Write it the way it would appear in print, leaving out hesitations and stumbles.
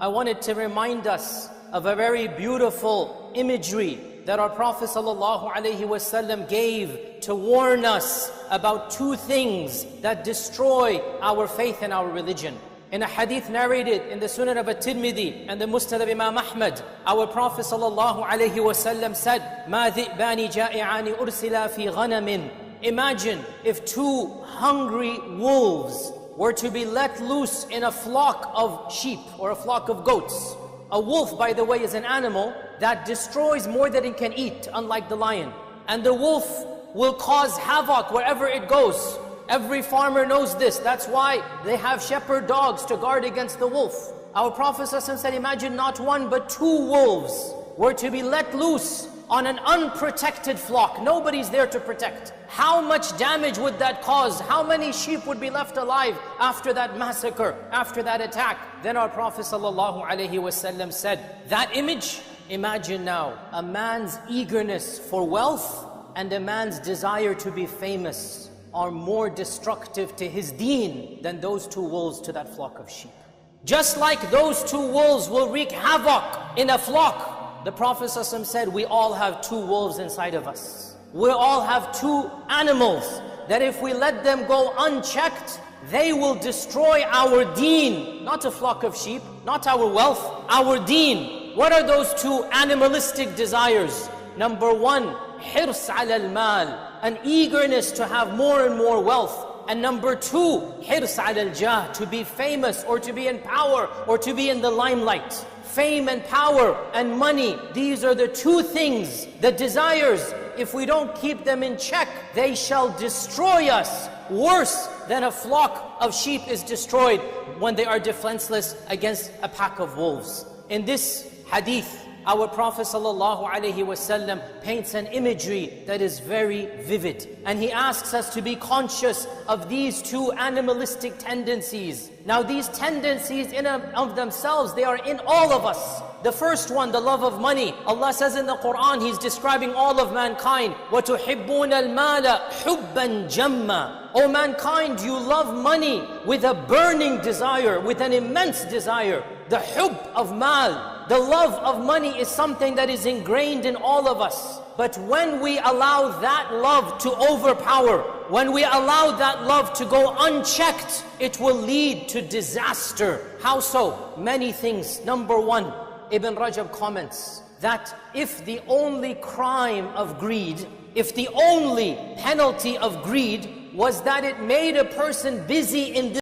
I wanted to remind us of a very beautiful imagery that our Prophet ﷺ gave to warn us about two things that destroy our faith and our religion. In a hadith narrated in the Sunan of At-Tirmidhi and the Musnad of Imam Ahmad, our Prophet ﷺ said, مَا ذِئْبَانِ جَائِعَانِ أُرْسِلَا فِي غَنَمٍ. Imagine if two hungry wolves were to be let loose in a flock of sheep or a flock of goats. A wolf, by the way, is an animal that destroys more than it can eat, unlike the lion. And the wolf will cause havoc wherever it goes. Every farmer knows this. That's why they have shepherd dogs to guard against the wolf. Our Prophet ﷺ said, imagine not one but two wolves were to be let loose on an unprotected flock. Nobody's there to protect. How much damage would that cause? How many sheep would be left alive after that massacre, after that attack? Then our Prophet ﷺ said, that image, imagine now a man's eagerness for wealth and a man's desire to be famous are more destructive to his deen than those two wolves to that flock of sheep. Just like those two wolves will wreak havoc in a flock, the Prophet ﷺ said, we all have two wolves inside of us. We all have two animals that if we let them go unchecked, they will destroy our deen. Not a flock of sheep, not our wealth, our deen. What are those two animalistic desires? Number one, hirs ala al-mal, an eagerness to have more and more wealth. And number two, hirs ala al-jah, to be famous or to be in power or to be in the limelight. Fame and power and money, these are the two things, the desires. If we don't keep them in check, they shall destroy us worse than a flock of sheep is destroyed when they are defenseless against a pack of wolves. In this hadith, our Prophet ﷺ paints an imagery that is very vivid. And he asks us to be conscious of these two animalistic tendencies. Now these tendencies in and of themselves, they are in all of us. The first one, the love of money. Allah says in the Quran, He's describing all of mankind. وَتُحِبُّونَ الْمَالَ حُبًّا جَمًّا. O mankind, you love money with a burning desire, with an immense desire. The hub of mal, the love of money is something that is ingrained in all of us. But when we allow that love to overpower, when we allow that love to go unchecked, it will lead to disaster. How so? Many things. Number one, Ibn Rajab comments that if the only crime of greed, if the only penalty of greed was that it made a person busy in this